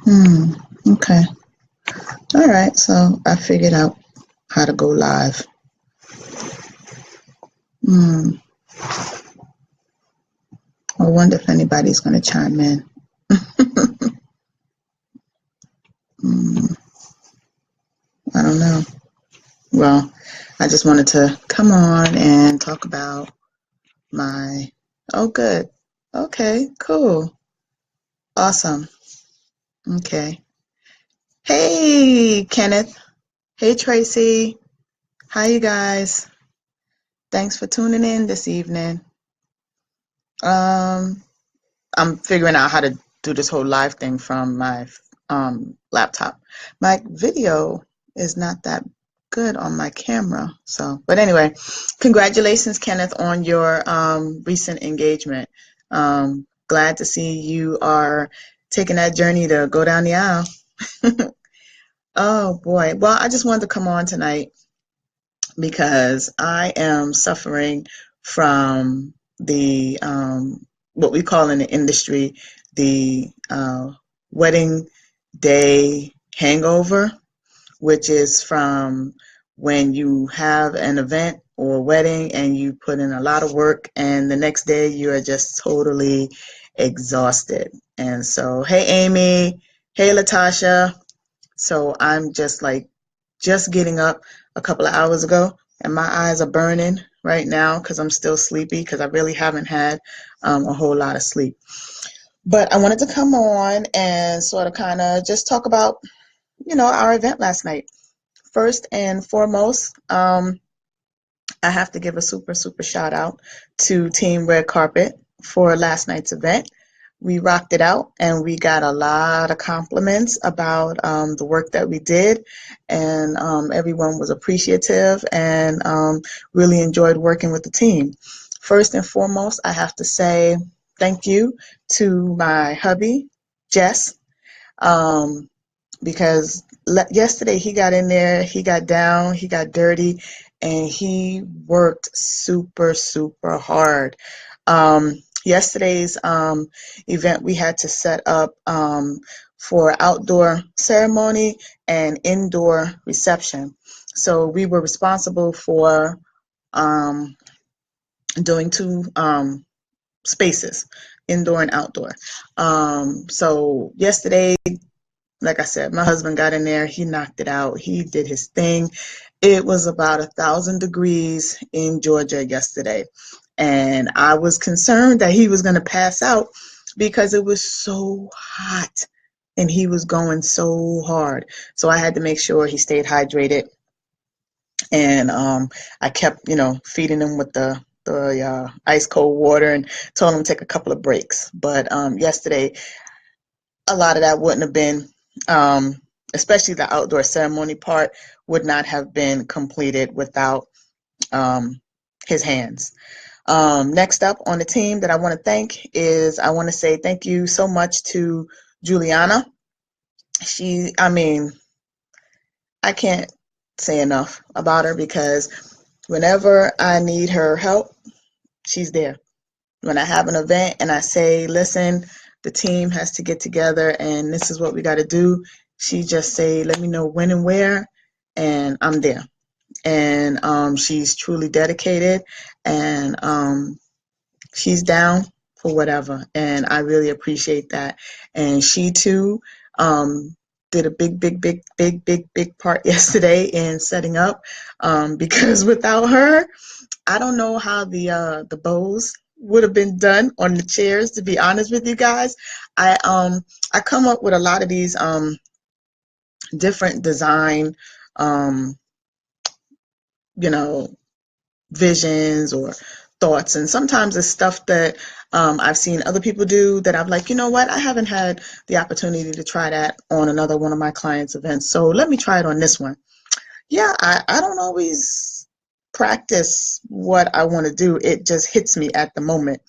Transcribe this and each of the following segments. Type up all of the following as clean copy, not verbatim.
Hmm. Okay. All right. So I figured out how to go live. Hmm. I wonder if anybody's going to chime in. Hmm. I don't know. Well, I just wanted to come on and talk about my. Oh, good. Okay. Cool. Awesome. Okay. Hey, Kenneth. Hey, Tracy. Hi, you guys. Thanks for tuning in this evening. Um, I'm figuring out how to do this whole live thing from my laptop. My video is not that good on my camera. So, but anyway, congratulations, Kenneth, on your recent engagement. Glad to see you are taking that journey to go down the aisle. Oh boy. Well, I just wanted to come on tonight because I am suffering from the what we call in the industry the wedding day hangover, which is from when you have an event or a wedding and you put in a lot of work and the next day you are just totally exhausted. And so, hey Amy, hey Latasha. So I'm just like just getting up a couple of hours ago, and my eyes are burning right now because I'm still sleepy because I really haven't had a whole lot of sleep. But I wanted to come on and sort of kind of just talk about, our event last night. First and foremost, I have to give a super, super shout out to Team Red Carpet for last night's event. We rocked it out and we got a lot of compliments about the work that we did, and everyone was appreciative and really enjoyed working with the team. First and foremost, I have to say thank you to my hubby, Jess, um, because yesterday he got in there, he got down, he got dirty, and he worked super, super hard. Yesterday's event, we had to set up for outdoor ceremony and indoor reception. So we were responsible for um, doing two spaces, indoor and outdoor. So yesterday, like I said, my husband got in there, he knocked it out, he did his thing. It was about 1,000 degrees in Georgia yesterday, and I was concerned that he was going to pass out because it was so hot and he was going so hard. So I had to make sure he stayed hydrated, and I kept, feeding him with the ice cold water and told him to take a couple of breaks. But yesterday, a lot of that wouldn't have been, um, especially the outdoor ceremony part, would not have been completed without um, his hands. Next up on the team that I want to thank is I want to say thank you so much to Juliana. I mean, I can't say enough about her because whenever I need her help, she's there. When I have an event and I say, listen, the team has to get together and this is what we got to do, she just say, let me know when and where, and I'm there. And she's truly dedicated, and she's down for whatever. And I really appreciate that. And she too did a big, big, big, big, big, big part yesterday in setting up, because without her, I don't know how the bows would have been done on the chairs. To be honest with you guys, I come up with a lot of these different design, um, you know, visions or thoughts, and sometimes it's stuff that I've seen other people do that I'm like, you know what, I haven't had the opportunity to try that on another one of my clients' events, so let me try it on this one. Yeah, I don't always practice what I want to do. It just hits me at the moment.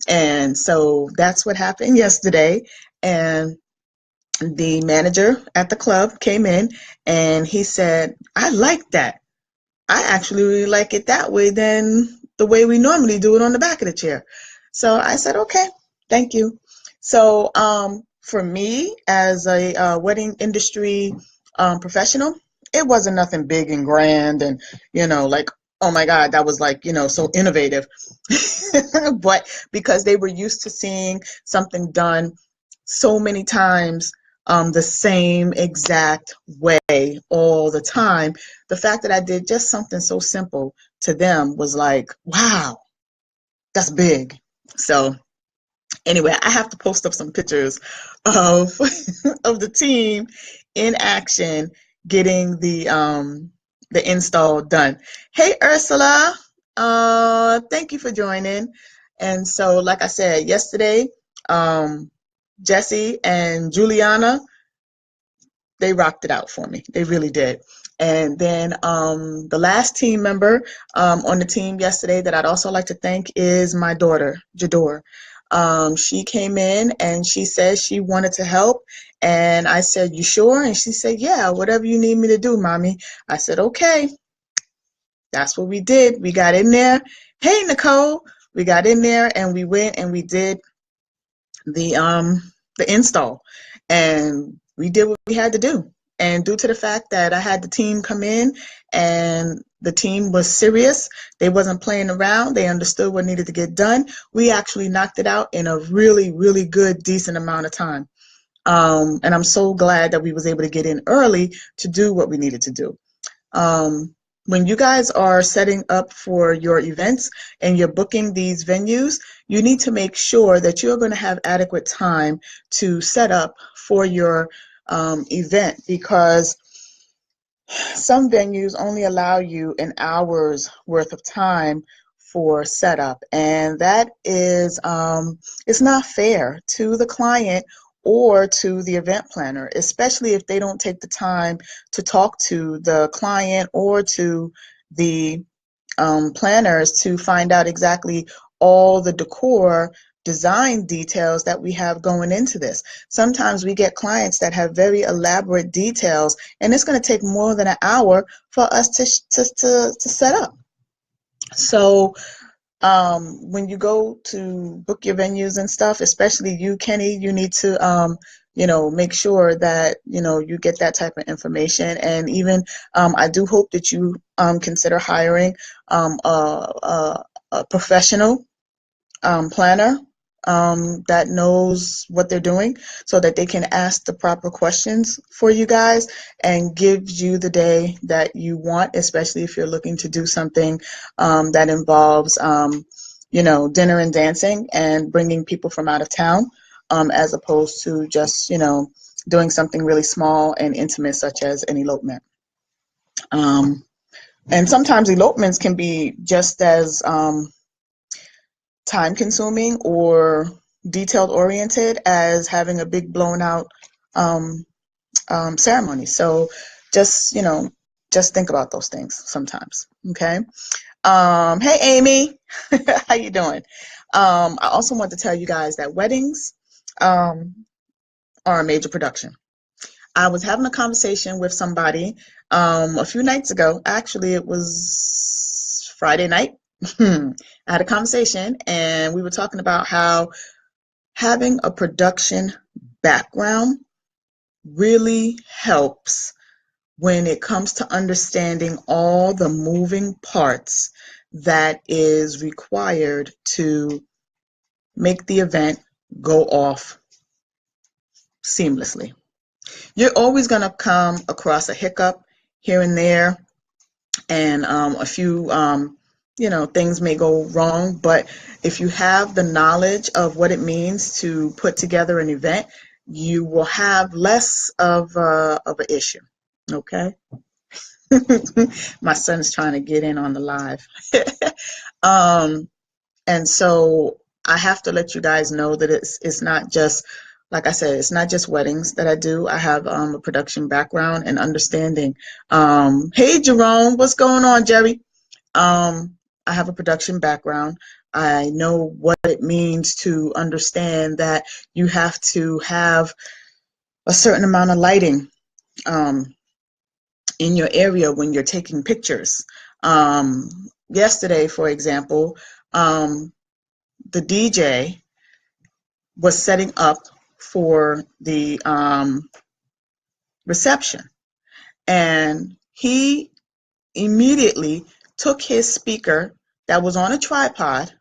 And so that's what happened yesterday. And the manager at the club came in and he said, I like that. I actually really like it that way than the way we normally do it on the back of the chair. So I said, okay, thank you. So for me as a wedding industry professional, it wasn't nothing big and grand and, like, oh my God, that was like, so innovative. But because they were used to seeing something done so many times the same exact way all the time, the fact that I did just something so simple to them was like, wow, that's big. So anyway, I have to post up some pictures of of the team in action getting the install done. Hey Ursula, thank you for joining. And so, like I said yesterday, Jesse and Juliana, they rocked it out for me. They really did. And then the last team member on the team yesterday that I'd also like to thank is my daughter, Jador. She came in and she said she wanted to help. And I said, you sure? And she said, yeah, whatever you need me to do, mommy. I said, okay. That's what we did. We got in there. Hey, Nicole. We got in there and we went and we did the install, and we did what we had to do. And due to the fact that I had the team come in and the team was serious, they wasn't playing around, they understood what needed to get done, we actually knocked it out in a really, really good, decent amount of time. And I'm so glad that we was able to get in early to do what we needed to do. When you guys are setting up for your events and you're booking these venues, you need to make sure that you're going to have adequate time to set up for your event, because some venues only allow you an hour's worth of time for setup, and that is it's not fair to the client or to the event planner, especially if they don't take the time to talk to the client or to the planners to find out exactly all the decor design details that we have going into this. Sometimes we get clients that have very elaborate details, and it's going to take more than an hour for us to set up. So when you go to book your venues and stuff, especially you, Kenny, you need to make sure that you get that type of information. And even I do hope that you consider hiring a professional planner that knows what they're doing, so that they can ask the proper questions for you guys and give you the day that you want, especially if you're looking to do something that involves dinner and dancing and bringing people from out of town, as opposed to just doing something really small and intimate such as an elopement. And sometimes elopements can be just as time consuming or detailed oriented as having a big blown out ceremony. So just think about those things sometimes. Okay. Hey Amy, how you doing? I also want to tell you guys that weddings are a major production. I was having a conversation with somebody a few nights ago. Actually, it was Friday night. I had a conversation and we were talking about how having a production background really helps when it comes to understanding all the moving parts that is required to make the event go off seamlessly. You're always going to come across a hiccup here and there, and a few things may go wrong, but if you have the knowledge of what it means to put together an event, you will have less of an issue. Okay. My son's trying to get in on the live. And so I have to let you guys know that it's not just, like I said, it's not just weddings that I do. I have a production background and understanding. Hey Jerome, what's going on, Jerry? I have a production background. I know what it means to understand that you have to have a certain amount of lighting in your area when you're taking pictures. Yesterday, for example, the DJ was setting up for the reception. And he immediately took his speaker that was on a tripod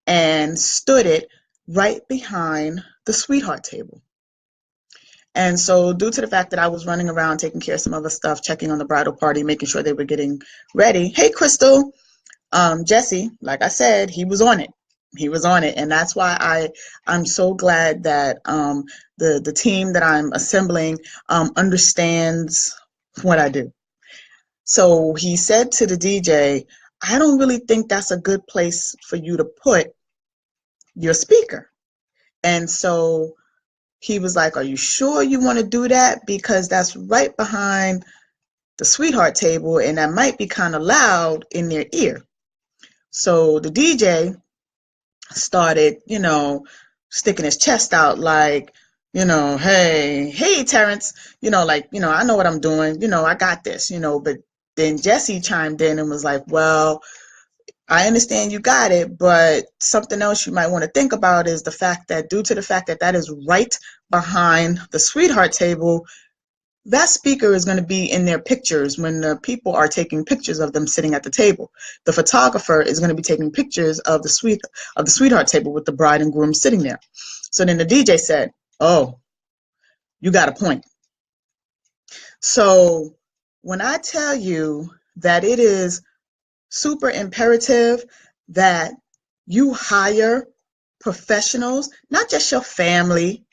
and stood it right behind the sweetheart table. And so due to the fact that I was running around taking care of some other stuff, checking on the bridal party, making sure they were getting ready. Hey, Crystal, Jesse, like I said, he was on it. He was on it. And that's why I'm so glad that the team that I'm assembling understands what I do. So he said to the DJ, I don't really think that's a good place for you to put your speaker. And so he was like, are you sure you want to do that? Because that's right behind the sweetheart table and that might be kind of loud in their ear. So the DJ started, sticking his chest out like, hey, Terrence, I know what I'm doing, I got this, but then Jesse chimed in and was like, well, I understand you got it, but something else you might want to think about is the fact that due to the fact that that is right behind the sweetheart table, that speaker is going to be in their pictures when the people are taking pictures of them sitting at the table. The photographer is going to be taking pictures of the sweetheart table with the bride and groom sitting there. So then the DJ said, oh, you got a point. So when I tell you that it is super imperative that you hire professionals, not just your family,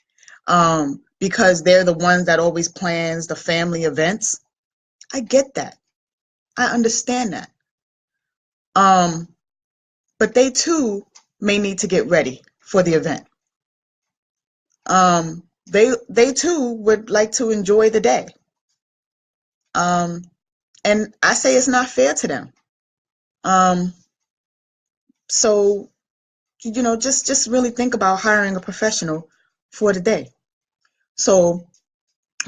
because they're the ones that always plans the family events. I get that. I understand that. But they too may need to get ready for the event. They too would like to enjoy the day. And I say it's not fair to them. So, just really think about hiring a professional for the day. So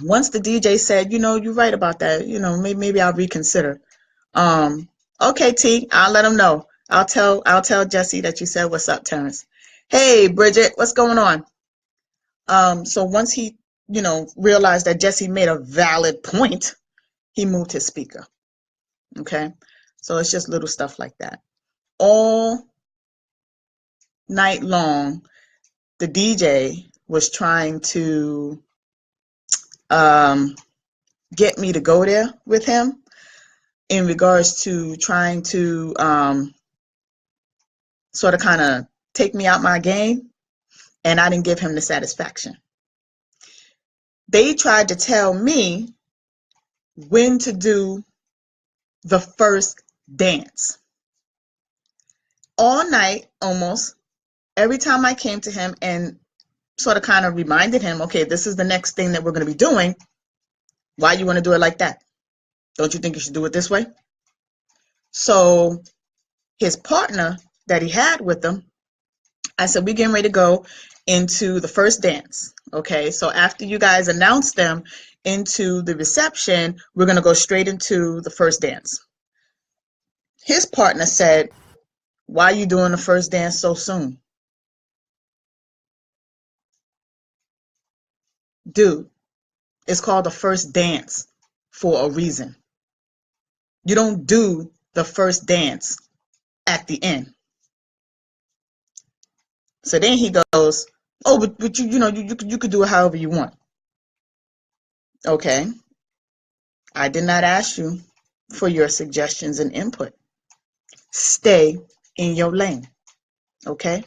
once the DJ said, you're right about that, maybe I'll reconsider. Okay, T, I'll let him know. I'll tell Jesse that you said, what's up, Terrence? Hey, Bridget, what's going on? So once he, realized that Jesse made a valid point, he moved his speaker. Okay, so it's just little stuff like that. All night long, the DJ was trying to get me to go there with him in regards to trying to sort of kind of take me out my game, and I didn't give him the satisfaction. They tried to tell me when to do the first dance. All night, almost, every time I came to him and sort of kind of reminded him, okay, this is the next thing that we're going to be doing. Why you want to do it like that? Don't you think you should do it this way? So his partner that he had with him, I said, we're getting ready to go into the first dance. Okay, so after you guys announce them into the reception, we're going to go straight into the first dance. His partner said, why are you doing the first dance so soon? Dude, it's called the first dance for a reason. You don't do the first dance at the end. So then he goes, oh, but you could do it however you want. Okay. I did not ask you for your suggestions and input. Stay in your lane. Okay.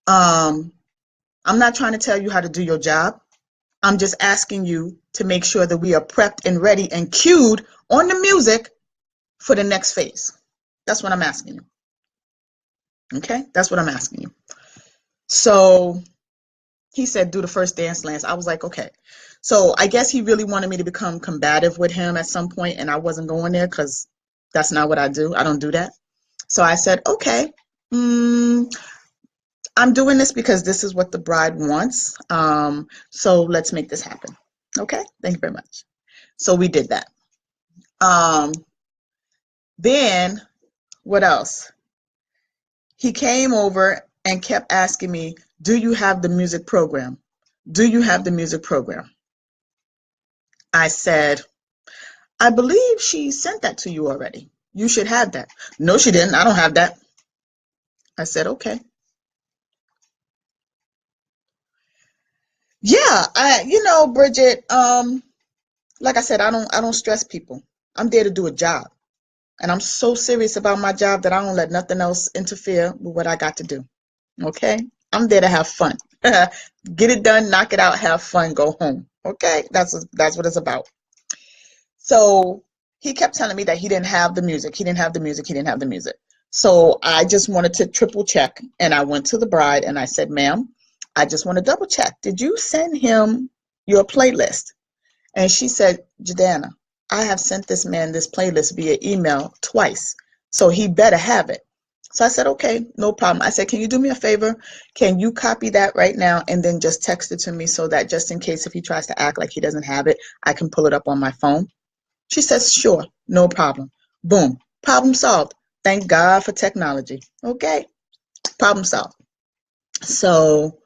I'm not trying to tell you how to do your job. I'm just asking you to make sure that we are prepped and ready and cued on the music for the next phase. That's what I'm asking you. Okay? That's what I'm asking you. So he said, do the first dance, Lance. I was like, okay. So I guess he really wanted me to become combative with him at some point, and I wasn't going there because that's not what I do. I don't do that. So I said, okay, I'm doing this because this is what the bride wants. So let's make this happen. Okay, thank you very much. So we did that. Then what else? He came over and kept asking me, do you have the music program? do you have the music program? I said, I believe she sent that to you already. You should have that. No, she didn't. I don't have that. I said, okay. Yeah, Bridget, like I said, I don't stress people. I'm there to do a job. And I'm so serious about my job that I don't let nothing else interfere with what I got to do. Okay? I'm there to have fun. Get it done, knock it out, have fun, go home. Okay? That's what it's about. So he kept telling me that he didn't have the music. He didn't have the music. He didn't have the music. So I just wanted to triple check. And I went to the bride and I said, ma'am, I just want to double check. Did you send him your playlist? And she said, Jadana, I have sent this man this playlist via email twice. So he better have it. So I said, okay, no problem. I said, can you do me a favor? Can you copy that right now and then just text it to me so that just in case if he tries to act like he doesn't have it, I can pull it up on my phone? She says, sure, no problem. Boom, problem solved. Thank God for technology. Okay, problem solved. So,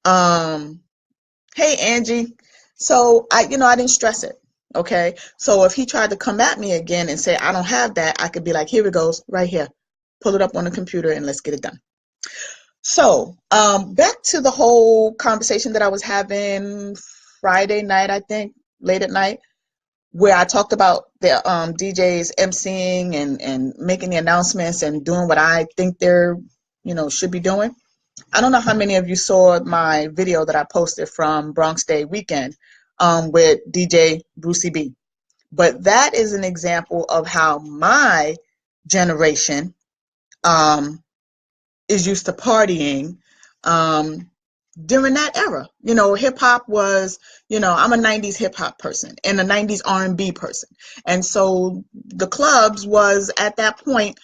hey, Angie. So I didn't stress it. Okay. So if he tried to come at me again and say, I don't have that, I could be like, here it goes, right here. Pull it up on the computer and let's get it done. So, back to the whole conversation that I was having Friday night, I think, late at night, where I talked about the DJs emceeing and making the announcements and doing what I think they're, should be doing. I don't know how many of you saw my video that I posted from Bronx Day weekend with DJ Brucey B. But that is an example of how my generation is used to partying during that era. Hip hop was, I'm a 90s hip hop person and a 90s R&B person. And so the clubs was at that point,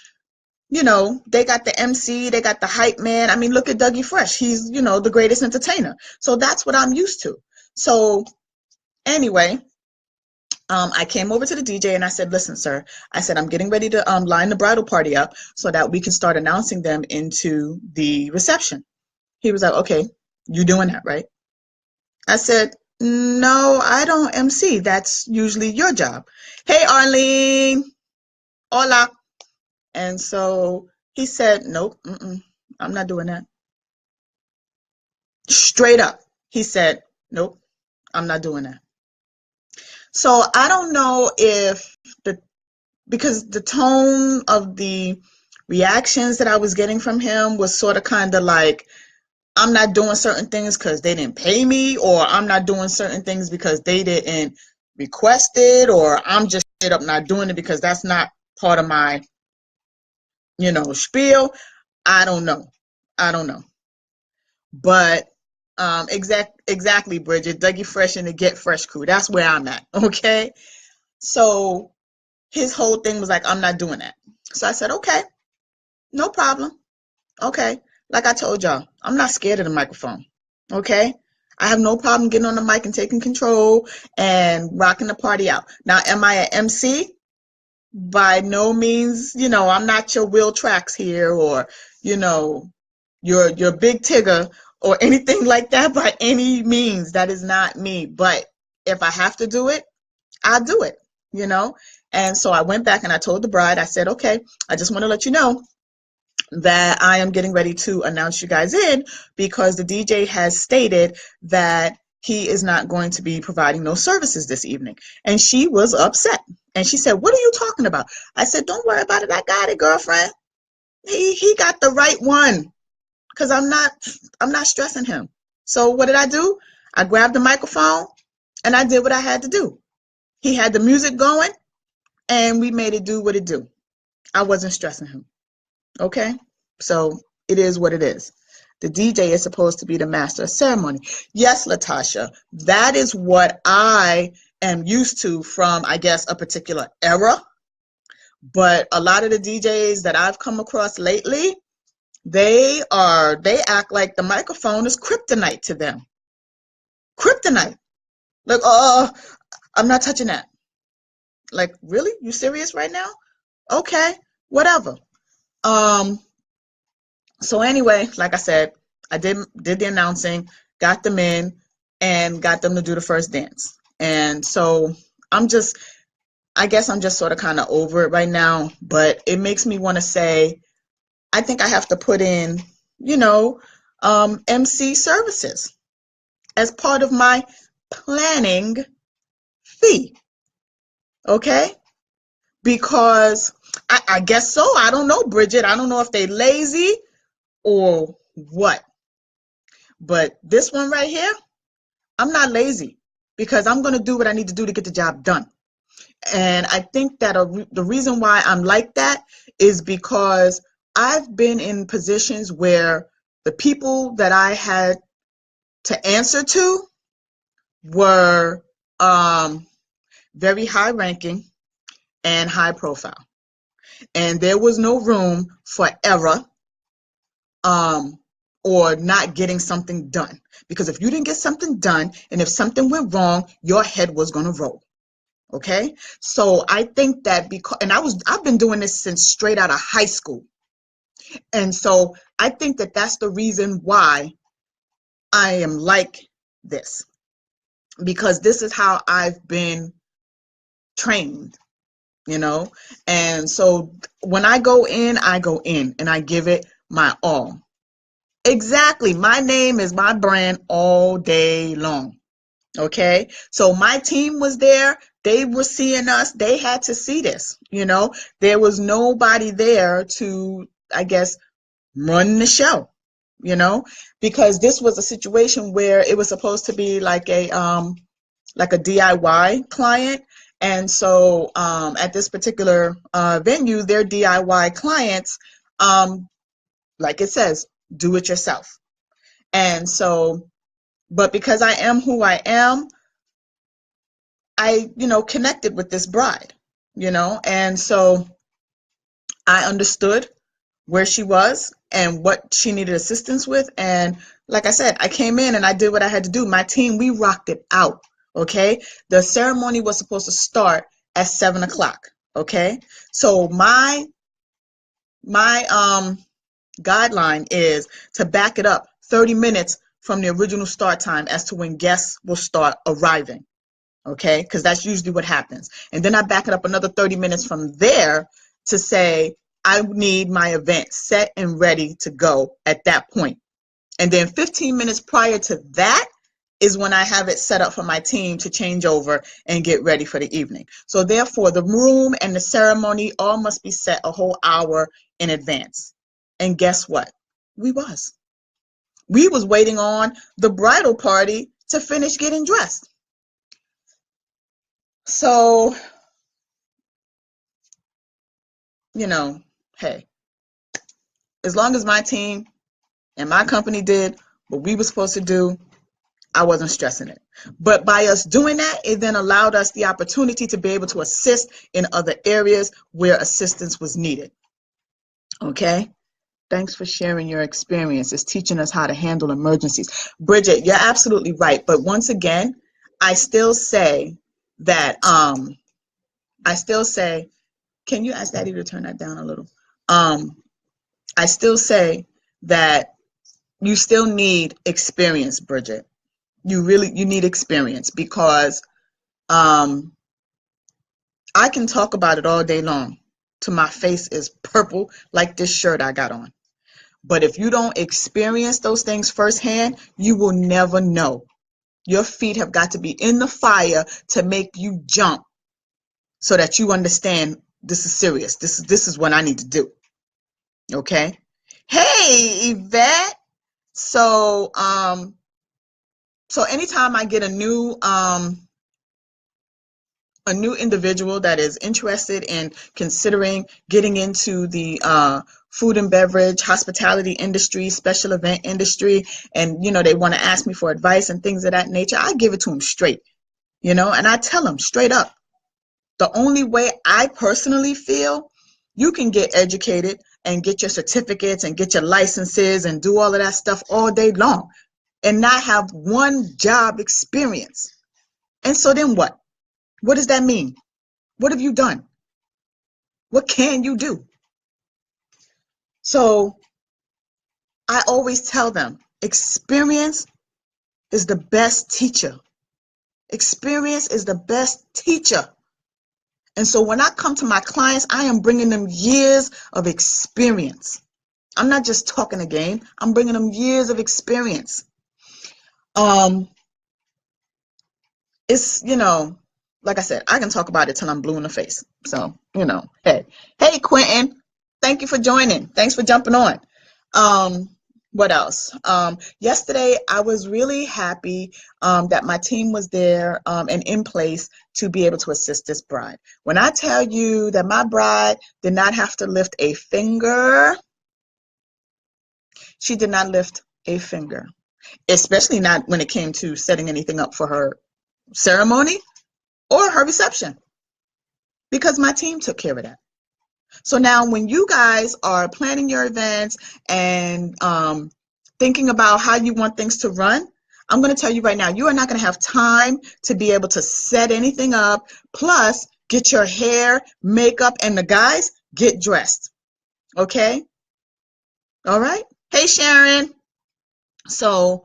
they got the MC, they got the hype man. I mean, look at Dougie Fresh. He's, the greatest entertainer. So that's what I'm used to. So anyway, I came over to the DJ and I said, listen, sir, I said, I'm getting ready to line the bridal party up so that we can start announcing them into the reception. He was like, okay, you doing that, right? I said, no, I don't MC. That's usually your job. Hey, Arlene. Hola. And so he said, nope, I'm not doing that. Straight up. He said, nope, I'm not doing that. So I don't know if because the tone of the reactions that I was getting from him was sort of kind of like, I'm not doing certain things because they didn't pay me, or I'm not doing certain things because they didn't request it, or I'm just straight up not doing it because that's not part of my, spiel. I don't know. I don't know. But exactly, Bridget, Dougie Fresh and the Get Fresh crew. That's where I'm at. Okay. So his whole thing was like, I'm not doing that. So I said, okay, no problem. Okay. Like I told y'all, I'm not scared of the microphone. Okay. I have no problem getting on the mic and taking control and rocking the party out. Now, am I an MC? By no means, I'm not your Will Tracks here, or, your Big Tigger or anything like that by any means. That is not me. But if I have to do it, I'll do it, you know? And so I went back and I told the bride, I said, okay, I just want to let you know that I am getting ready to announce you guys in because the DJ has stated that he is not going to be providing no services this evening. And she was upset. And she said, what are you talking about? I said, don't worry about it. I got it, girlfriend. He got the right one because I'm not stressing him. So what did I do? I grabbed the microphone and I did what I had to do. He had the music going and we made it do what it do. I wasn't stressing him. Okay? So it is what it is. The DJ is supposed to be the master of ceremony. Yes, Latasha, that is what I am used to from, I guess, a particular era. But a lot of the DJs that I've come across lately, they act like the microphone is kryptonite to them. Kryptonite. Like, oh, I'm not touching that. Like, really? You serious right now? Okay, whatever. So anyway, like I said, I did the announcing, got them in. and got them to do the first dance. And so I'm just, I guess I'm just sort of kind of over it right now, but it makes me want to say, I think I have to put in, you know, MC services as part of my planning fee. Okay? Because I guess so. I don't know, Bridget. I don't know if they lazy or what. But this one right here, I'm not lazy because I'm going to do what I need to do to get the job done. And I think that the reason why I'm like that is because I've been in positions where the people that I had to answer to were very high ranking and high profile. And there was no room for error or not getting something done. Because if you didn't get something done and if something went wrong, your head was going to roll. Okay? So I think that because, and I've been doing this since straight out of high school. And so I think that that's the reason why I am like this. Because this is how I've been trained, you know? And so when I go in and I give it my all. Exactly. My name is my brand all day long. Okay. So my team was there. They were seeing us. They had to see this, you know? There was nobody there to, I guess, run the show, you know? Because this was a situation where it was supposed to be like a DIY client. And so at this particular venue, their DIY clients, like it says, do it yourself. And so, but because I am who I am, I, connected with this bride, and so I understood where she was and what she needed assistance with. And like I said, I came in and I did what I had to do. My team, we rocked it out. Okay. The ceremony was supposed to start at 7 o'clock. Okay. So my guideline is to back it up 30 minutes from the original start time as to when guests will start arriving. Okay, because that's usually what happens. And then I back it up another 30 minutes from there to say, I need my event set and ready to go at that point. And then 15 minutes prior to that is when I have it set up for my team to change over and get ready for the evening. So therefore, the room and the ceremony all must be set a whole hour in advance. And guess what? We was waiting on the bridal party to finish getting dressed. So, hey, as long as my team and my company did what we were supposed to do, I wasn't stressing it. But by us doing that, it then allowed us the opportunity to be able to assist in other areas where assistance was needed. Okay? Thanks for sharing your experience. It's teaching us how to handle emergencies. Bridget, you're absolutely right. But once again, I still say that, can you ask Daddy to turn that down a little? I still say that you still need experience, Bridget. You need experience because I can talk about it all day long till my face is purple like this shirt I got on. But if you don't experience those things firsthand, you will never know. Your feet have got to be in the fire to make you jump so that you understand this is serious. This is what I need to do. Okay? Hey, Yvette. So, anytime I get a new individual that is interested in considering getting into the food and beverage, hospitality industry, special event industry, and they want to ask me for advice and things of that nature, I give it to them straight, and I tell them straight up. The only way I personally feel you can get educated and get your certificates and get your licenses and do all of that stuff all day long and not have one job experience. And so then what? What does that mean? What have you done? What can you do? So I always tell them, experience is the best teacher. Experience is the best teacher. And so when I come to my clients, I am bringing them years of experience. I'm not just talking a game. I'm bringing them years of experience. It's, like I said, I can talk about it till I'm blue in the face. So, hey, Quentin, thank you for joining. Thanks for jumping on. What else? Yesterday, I was really happy that my team was there and in place to be able to assist this bride. When I tell you that my bride did not have to lift a finger, she did not lift a finger, especially not when it came to setting anything up for her ceremony or her reception, because my team took care of that. So now when you guys are planning your events and thinking about how you want things to run, I'm going to tell you right now, you are not going to have time to be able to set anything up, plus get your hair, makeup, and the guys get dressed. Okay? All right? Hey, Sharon. So,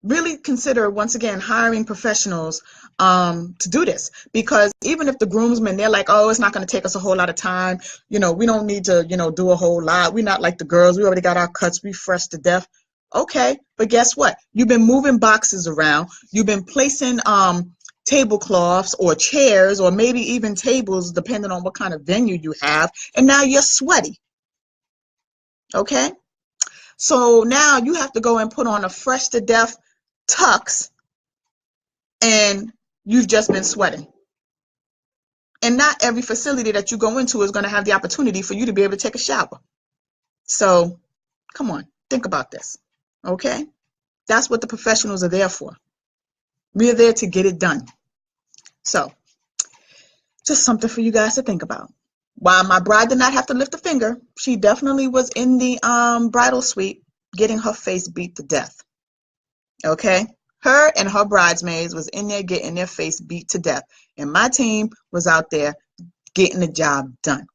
really consider, once again, hiring professionals to do this, because even if the groomsmen, they're like, oh, it's not going to take us a whole lot of time, we don't need to do a whole lot, we're not like the girls, we already got our cuts, we fresh to death. Okay, but guess what, you've been moving boxes around, you've been placing tablecloths or chairs or maybe even tables, depending on what kind of venue you have, and now you're sweaty. Okay, so now you have to go and put on a fresh to death tux, and you've just been sweating. And not every facility that you go into is going to have the opportunity for you to be able to take a shower. So come on, think about this. Okay? That's what the professionals are there for. We're there to get it done. So just something for you guys to think about. While my bride did not have to lift a finger, she definitely was in the bridal suite getting her face beat to death. Okay? Her and her bridesmaids was in there getting their face beat to death. And my team was out there getting the job done.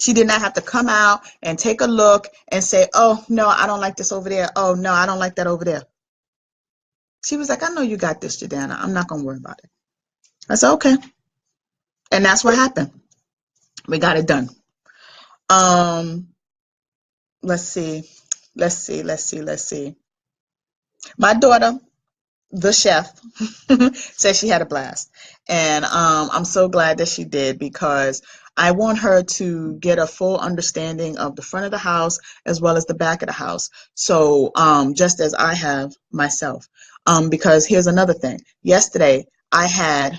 She did not have to come out and take a look and say, oh, no, I don't like this over there. Oh, no, I don't like that over there. She was like, I know you got this, Jordana. I'm not going to worry about it. I said, okay. And that's what happened. We got it done. Let's see. My daughter, the chef, said she had a blast, and I'm so glad that she did, because I want her to get a full understanding of the front of the house as well as the back of the house, so just as I have myself, because here's another thing. Yesterday I had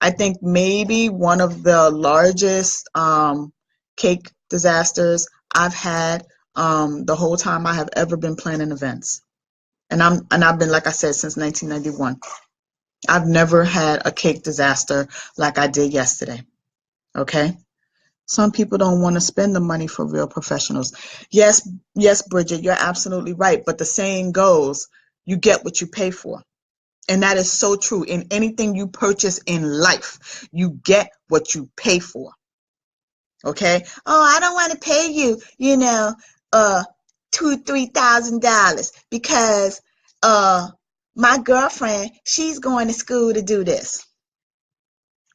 I think maybe one of the largest cake disasters I've had the whole time I have ever been planning events. And I've been, like I said, since 1991. I've never had a cake disaster like I did yesterday. Okay? Some people don't want to spend the money for real professionals. Yes, Bridget, you're absolutely right. But the saying goes, you get what you pay for. And that is so true. In anything you purchase in life, you get what you pay for. Okay? Oh, I don't want to pay you, $2,000-$3,000 because my girlfriend, she's going to school to do this.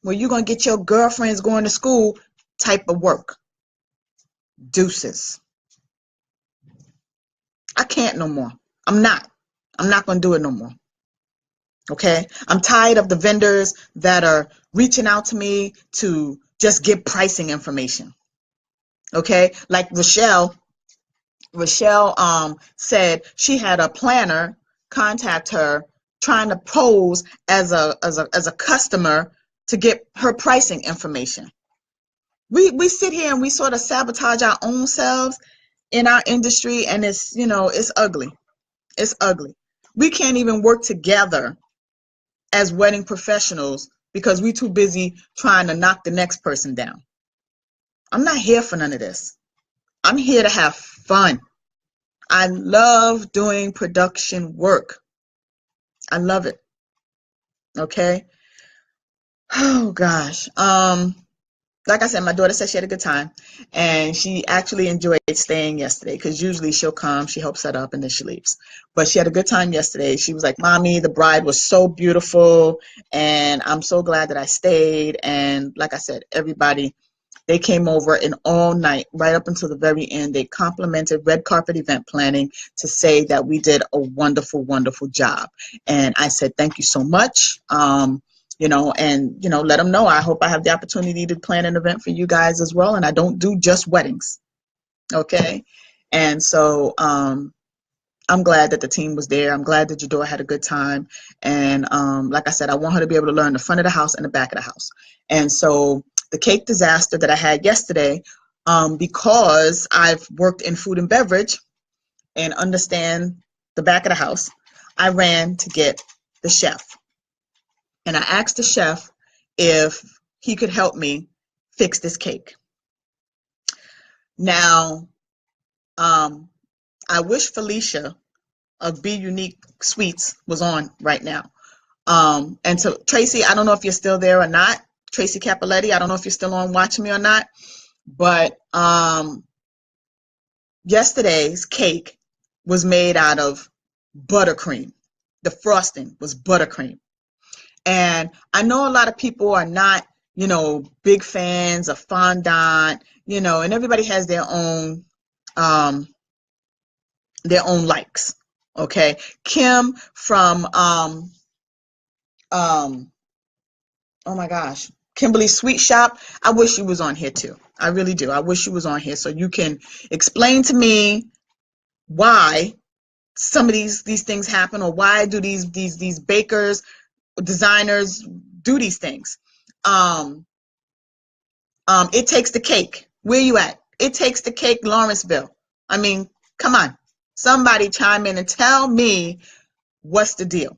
Well, you're going to get your girlfriend's going to school type of work. Deuces. I can't no more. I'm not going to do it no more. Okay? I'm tired of the vendors that are reaching out to me to just get pricing information. Okay? Like Rochelle said she had a planner contact her trying to pose as a customer to get her pricing information. We sit here and we sort of sabotage our own selves in our industry, and it's ugly. It's ugly. We can't even work together as wedding professionals because we're too busy trying to knock the next person down. I'm not here for none of this. I'm here to have fun. I love doing production work. I love it. Okay. Oh gosh. like I said, my daughter said she had a good time, and she actually enjoyed staying yesterday because usually she'll come, she helps set up, and then she leaves. But she had a good time yesterday. She was like, "Mommy, the bride was so beautiful, and I'm so glad that I stayed." And like I said, everybody, they came over and all night, right up until the very end, they complimented Red Carpet Event Planning to say that we did a wonderful, wonderful job. And I said, thank you so much. And let them know I hope I have the opportunity to plan an event for you guys as well. And I don't do just weddings. Okay. And so I'm glad that the team was there. I'm glad that Jador had a good time. And like I said, I want her to be able to learn the front of the house and the back of the house. And so the cake disaster that I had yesterday, because I've worked in food and beverage and understand the back of the house, I ran to get the chef. And I asked the chef if he could help me fix this cake. Now, I wish Felicia of Be Unique Sweets was on right now. And so Tracy, I don't know if you're still there or not. Tracy Capoletti, I don't know if you're still on watching me or not. But yesterday's cake was made out of buttercream. The frosting was buttercream. And I know a lot of people are not, big fans of fondant, and everybody has their own likes. Okay. Kim from oh my gosh, Kimberly Sweet Shop. I wish she was on here too. I really do. I wish she was on here so you can explain to me why some of these things happen, or why do these bakers, designers do these things. It Takes the Cake. Where you at? It Takes the Cake, Lawrenceville. I mean, come on. Somebody chime in and tell me what's the deal.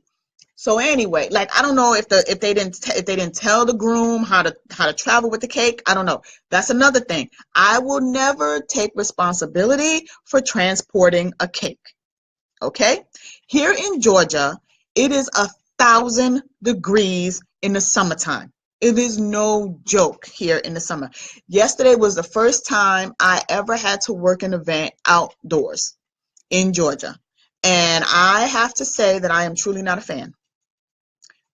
So anyway, like I don't know if they didn't tell the groom how to travel with the cake. I don't know. That's another thing. I will never take responsibility for transporting a cake. Okay? Here in Georgia, it is 1,000 degrees in the summertime. It is no joke here in the summer. Yesterday was the first time I ever had to work an event outdoors in Georgia. And I have to say that I am truly not a fan.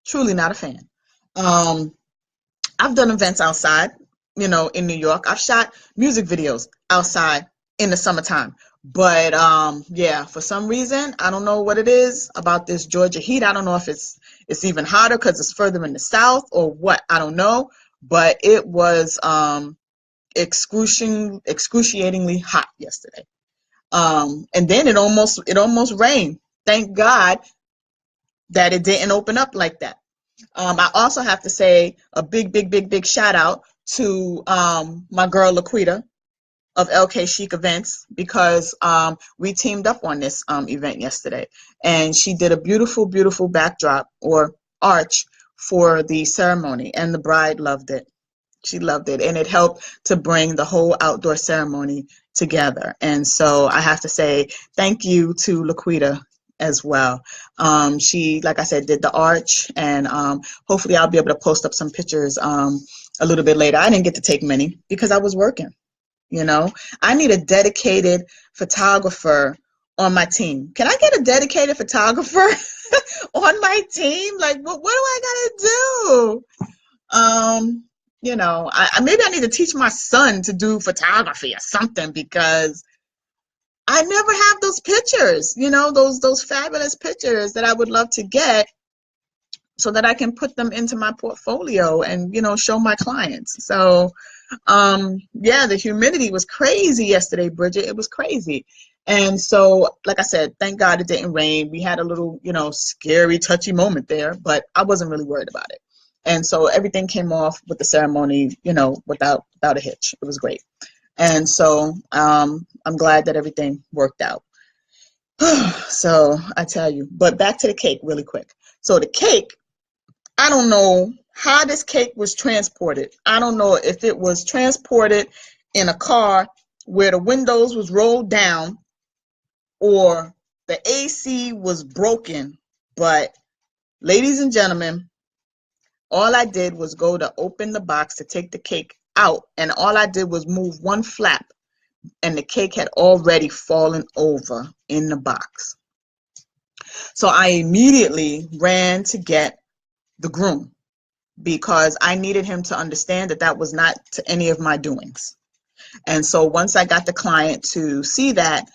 Truly not a fan. I've done events outside, in New York. I've shot music videos outside in the summertime. But yeah, for some reason, I don't know what it is about this Georgia heat. I don't know if it's even hotter because it's further in the south or what. I don't know. But it was excruciatingly hot yesterday. And then it almost rained. Thank God that it didn't open up like that. I also have to say a big, big, big, big shout out to my girl Laquita of LK Chic Events, because we teamed up on this event yesterday, and she did a beautiful, beautiful backdrop or arch for the ceremony, and the bride loved it. She loved it, and it helped to bring the whole outdoor ceremony together. And so I have to say thank you to Laquita as well. She, like I said, did the arch, and hopefully I'll be able to post up some pictures a little bit later. I didn't get to take many because I was working. I need a dedicated photographer on my team. Can I get a dedicated photographer on my team? Like, what do I gotta do? Maybe I need to teach my son to do photography or something, because I never have those pictures, those fabulous pictures that I would love to get so that I can put them into my portfolio and, show my clients. So, yeah, the humidity was crazy yesterday, Bridget. It was crazy. And so, like I said, thank God it didn't rain. We had a little, scary, touchy moment there, but I wasn't really worried about it. And so everything came off with the ceremony, without a hitch. It was great. And so I'm glad that everything worked out. So I tell you, but back to the cake really quick. So the cake, I don't know how this cake was transported. I don't know if it was transported in a car where the windows was rolled down or the AC was broken. But ladies and gentlemen, all I did was go to open the box to take the cake out, and all I did was move one flap, and the cake had already fallen over in the box. So I immediately ran to get the groom because I needed him to understand that that was not to any of my doings. And so once I got the client to see that,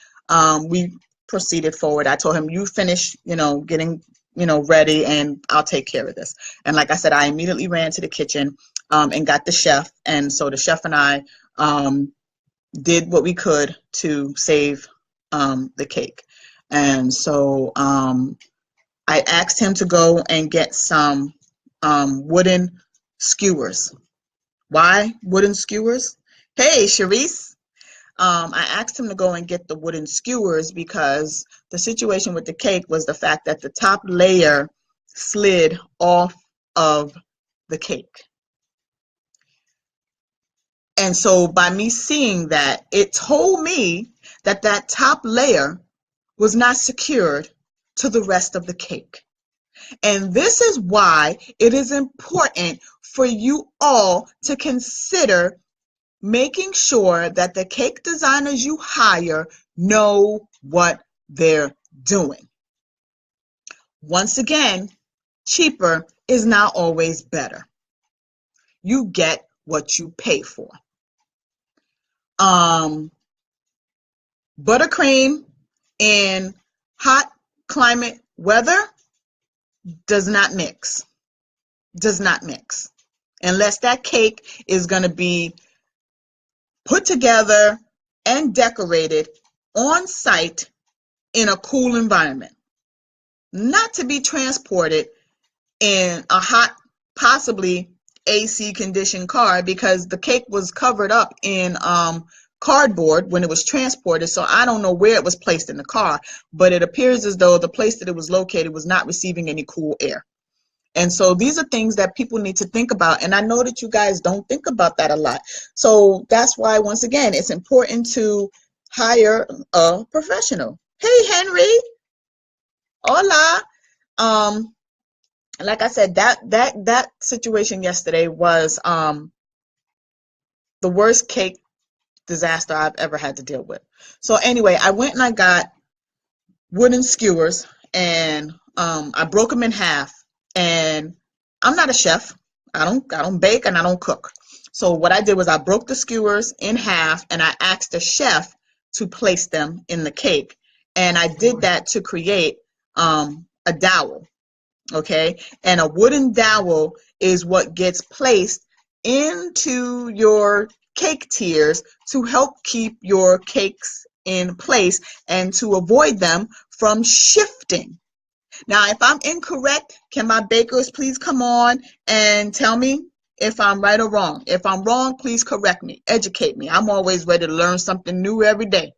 we proceeded forward. I told him, you finish, getting, ready, and I'll take care of this. And like I said, I immediately ran to the kitchen and got the chef. And so the chef and I did what we could to save the cake. And so I asked him to go and get some wooden skewers. Why wooden skewers? Hey, Sharice. I asked him to go and get the wooden skewers because the situation with the cake was the fact that the top layer slid off of the cake. And so by me seeing that, it told me that that top layer was not secured to the rest of the cake. And this is why it is important for you all to consider making sure that the cake designers you hire know what they're doing. Once again, cheaper is not always better. You get what you pay for. Buttercream in hot climate weather does not mix. Does not mix. Unless that cake is going to be put together and decorated on site in a cool environment. Not to be transported in a hot, possibly AC conditioned car, because the cake was covered up in cardboard when it was transported, so I don't know where it was placed in the car, but it appears as though the place that it was located was not receiving any cool air. And so these are things that people need to think about, and I know that you guys don't think about that a lot. So that's why, once again, it's important to hire a professional. Hey, Henry. Hola. Like I said, that situation yesterday was the worst cake disaster I've ever had to deal with. So anyway, I went and I got wooden skewers, and I broke them in half. And I'm not a chef. I don't bake and I don't cook. So what I did was I broke the skewers in half, and I asked the chef to place them in the cake. And I did that to create a dowel. Okay, and a wooden dowel is what gets placed into your cake tiers to help keep your cakes in place and to avoid them from shifting. Now, if I'm incorrect, can my bakers please come on and tell me if I'm right or wrong? If I'm wrong, please correct me, educate me. I'm always ready to learn something new every day.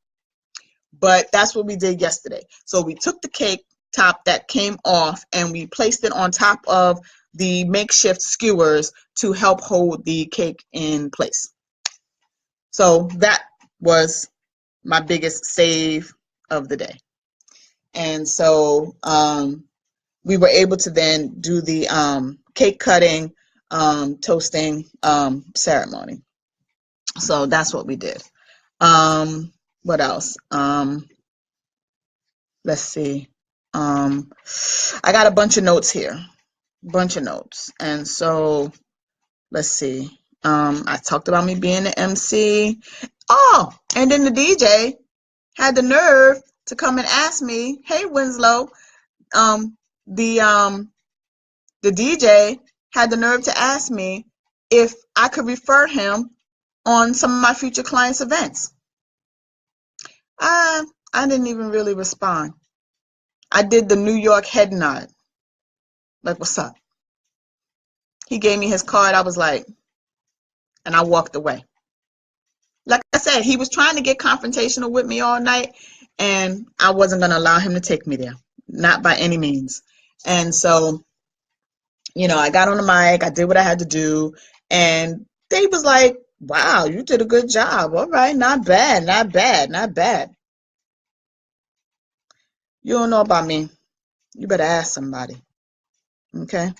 But that's what we did yesterday. So we took the cake top that came off and we placed it on top of the makeshift skewers to help hold the cake in place. So that was my biggest save of the day. And so we were able to then do the cake cutting, toasting ceremony. So that's what we did. What else? Let's see. I got a bunch of notes here. Bunch of notes. And so let's see. I talked about me being the MC. Oh, and then the DJ had the nerve to come and ask me, hey, Winslow, the DJ had the nerve to ask me if I could refer him on some of my future clients' events. I didn't even really respond. I did the New York head nod. Like, what's up? He gave me his card. I was like, and I walked away. Like I said, he was trying to get confrontational with me all night, and I wasn't going to allow him to take me there. Not by any means. And so, I got on the mic. I did what I had to do. And they was like, wow, you did a good job. All right, not bad, not bad, not bad. You don't know about me. You better ask somebody. Okay?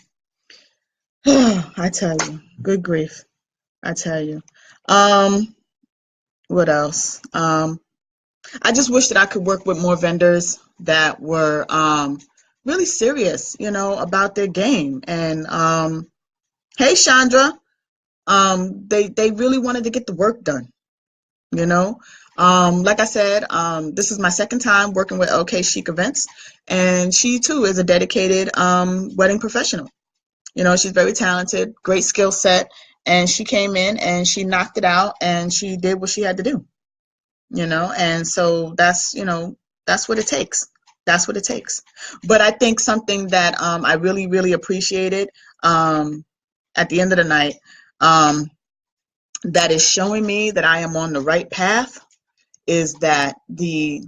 I tell you, good grief. I tell you. Um, what else? I just wish that I could work with more vendors that were really serious, about their game. And hey, Chandra, they really wanted to get the work done, you know. Like I said, this is my second time working with LK Chic Events, and she too is a dedicated wedding professional. She's very talented, great skill set, and she came in and she knocked it out and she did what she had to do. And so that's what it takes. That's what it takes. But I think something that I really, really appreciated um, at the end of the night, um, that is showing me that I am on the right path, is that the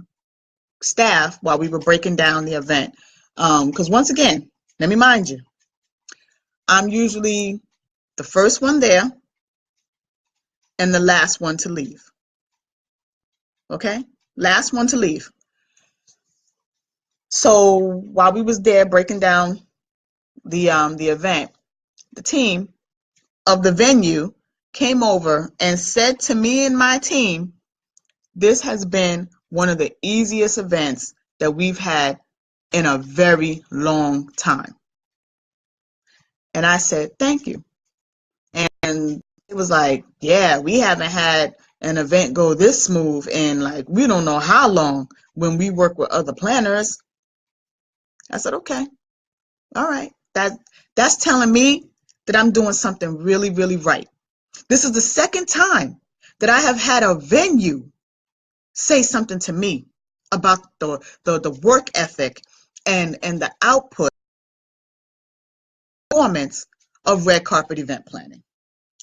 staff, while we were breaking down the event, because once again, let me mind you, I'm usually the first one there and the last one to leave. Okay? Last one to leave. So while we was there breaking down the event, the team of the venue came over and said to me and my team, this has been one of the easiest events that we've had in a very long time. And I said, thank you. And it was like, yeah, we haven't had an event go this smooth in like, we don't know how long when we work with other planners. I said, okay, all right. That's telling me that I'm doing something really, really right. This is the second time that I have had a venue say something to me about the work ethic and the output performance of red carpet event planning.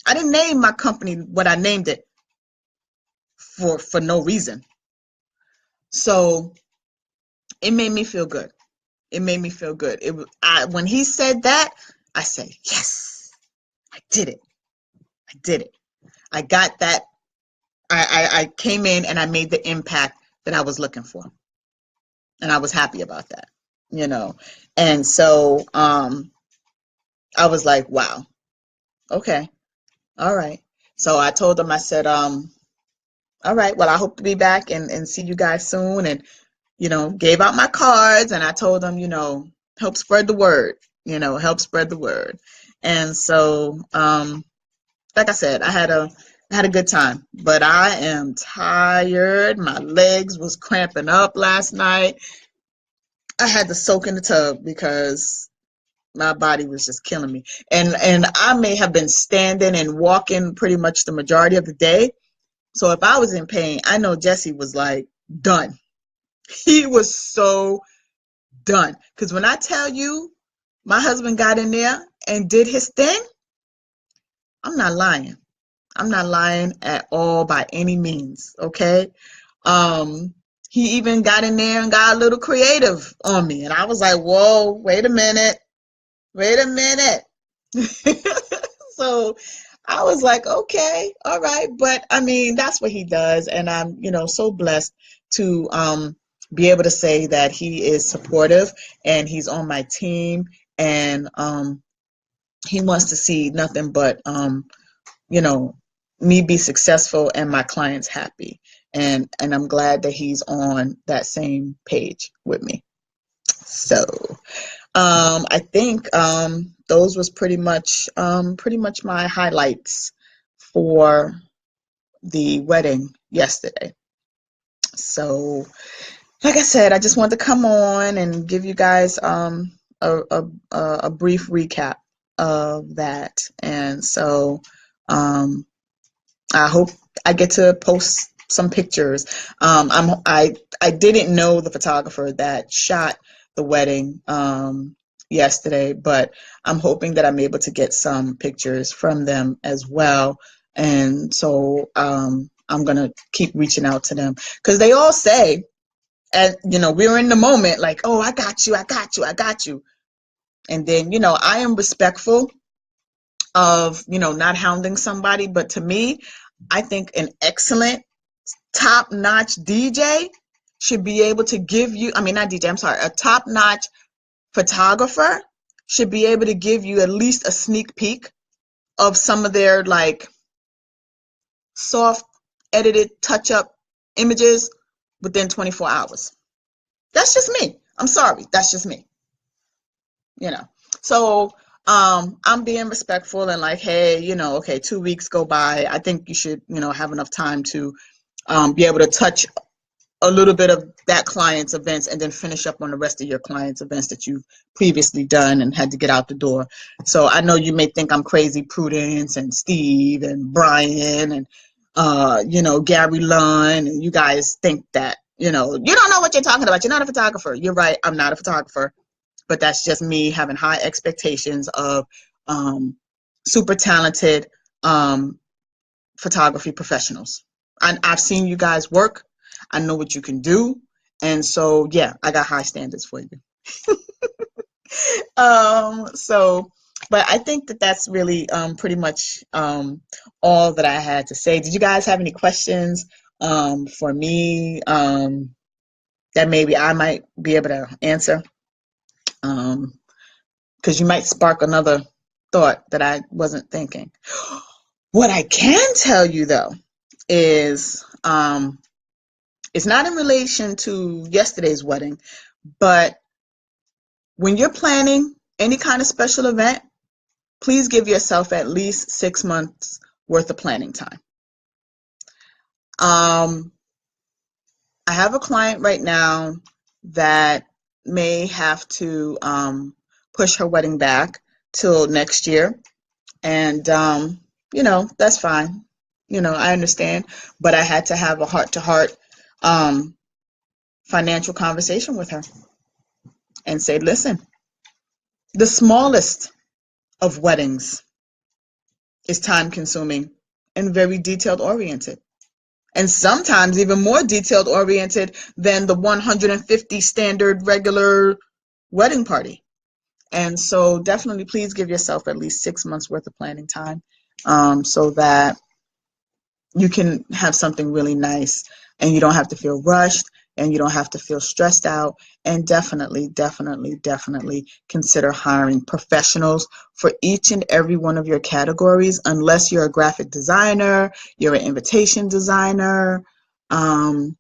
I didn't name my company what I named it for no reason. So it made me feel good. It made me feel good. When he said that, I said, yes, I did it. I did it. I got that. I came in and I made the impact that I was looking for. And I was happy about that. And so I was like, wow, okay, all right. So I told them, I said, all right, well, I hope to be back and see you guys soon. And, gave out my cards and I told them, help spread the word, help spread the word. And so, like I said, I had a good time, but I am tired. My legs was cramping up last night. I had to soak in the tub because my body was just killing me. And I may have been standing and walking pretty much the majority of the day. So if I was in pain, I know Jesse was like done. He was so done. Because when I tell you my husband got in there and did his thing, I'm not lying. I'm not lying at all by any means. Okay. Um, he even got in there and got a little creative on me. And I was like, whoa, wait a minute. Wait a minute. So I was like, okay, all right. But I mean, that's what he does. And I'm, so blessed to be able to say that he is supportive and he's on my team and he wants to see nothing but, you know, me be successful and my clients happy. And I'm glad that he's on that same page with me. So I think those was pretty much my highlights for the wedding yesterday. So, like I said, I just wanted to come on and give you guys a brief recap of that. And so I hope I get to post some pictures. I didn't know the photographer that shot the wedding yesterday, but I'm hoping that I'm able to get some pictures from them as well. And so I'm gonna keep reaching out to them because they all say, and we're in the moment like, oh, I got you, I got you, I got you. And then I am respectful of not hounding somebody, but to me, I think an excellent top-notch DJ should be able to give you, I mean, not DJ, I'm sorry, a top-notch photographer should be able to give you at least a sneak peek of some of their like soft, edited, touch-up images within 24 hours. That's just me. I'm sorry. That's just me. You know. So I'm being respectful and like, hey, okay, 2 weeks go by. I think you should, have enough time to be able to touch a little bit of that client's events and then finish up on the rest of your client's events that you've previously done and had to get out the door. So I know you may think I'm crazy, Prudence and Steve and Brian and Gary Lunn, and you guys think that, you don't know what you're talking about. You're not a photographer. You're right. I'm not a photographer, but that's just me having high expectations of super talented photography professionals. And I've seen you guys work. I know what you can do. And so, yeah, I got high standards for you. But I think that that's really pretty much all that I had to say. Did you guys have any questions for me that maybe I might be able to answer? Because you might spark another thought that I wasn't thinking. What I can tell you, though, is it's not in relation to yesterday's wedding, but when you're planning any kind of special event, please give yourself at least 6 months worth of planning time. I have a client right now that may have to push her wedding back till next year. And, that's fine. I understand. But I had to have a heart-to-heart financial conversation with her and say, listen, the smallest of weddings is time-consuming and very detailed-oriented. And sometimes even more detailed-oriented than the 150 standard regular wedding party. And so definitely please give yourself at least 6 months worth of planning time so that you can have something really nice and you don't have to feel rushed and you don't have to feel stressed out. And definitely consider hiring professionals for each and every one of your categories, unless you're a graphic designer, you're an invitation designer, I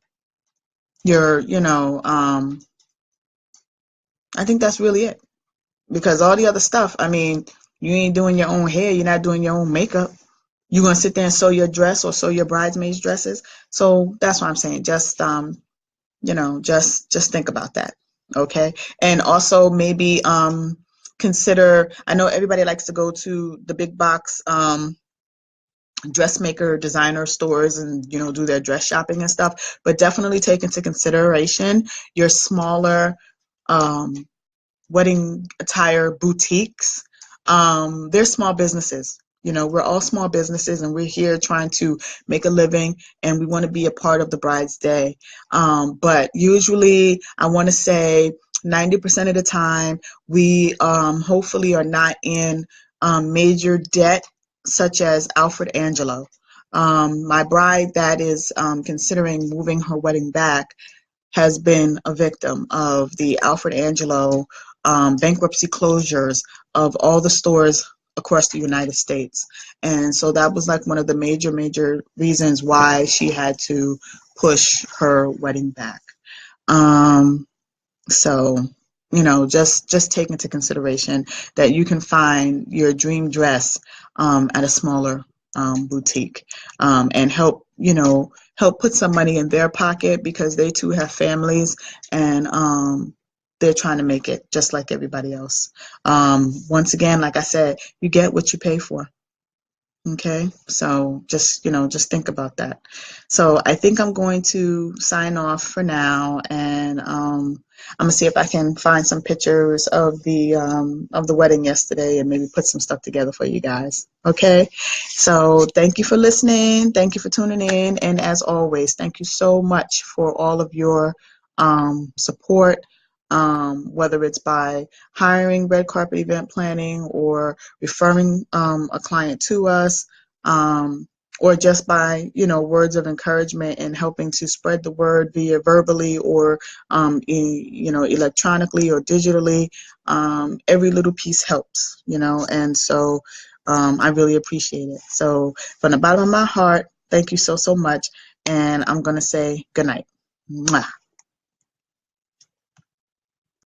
think that's really it. Because all the other stuff, I mean, you ain't doing your own hair, you're not doing your own makeup. You're going to sit there and sew your dress or sew your bridesmaids' dresses. So that's what I'm saying. Just, just think about that. Okay. And also maybe consider, I know everybody likes to go to the big box dressmaker designer stores and, do their dress shopping and stuff, but definitely take into consideration your smaller wedding attire boutiques. They're small businesses. We're all small businesses and we're here trying to make a living and we want to be a part of the bride's day. But usually I want to say 90% of the time we hopefully are not in major debt such as Alfred Angelo. My bride that is considering moving her wedding back has been a victim of the Alfred Angelo bankruptcy closures of all the stores across the United States. And so that was like one of the major reasons why she had to push her wedding back. So, just take into consideration that you can find your dream dress at a smaller boutique and help put some money in their pocket because they too have families and they're trying to make it just like everybody else. Once again, like I said, you get what you pay for. Okay, so just think about that. So I think I'm going to sign off for now, and I'm gonna see if I can find some pictures of the wedding yesterday, and maybe put some stuff together for you guys. Okay, so thank you for listening, thank you for tuning in, and as always, thank you so much for all of your support. Whether it's by hiring Red Carpet Event Planning or referring a client to us, or just by, words of encouragement and helping to spread the word via verbally or, electronically or digitally. Every little piece helps, and so I really appreciate it. So from the bottom of my heart, Thank you so, so much. And I'm going to say good night. Mwah.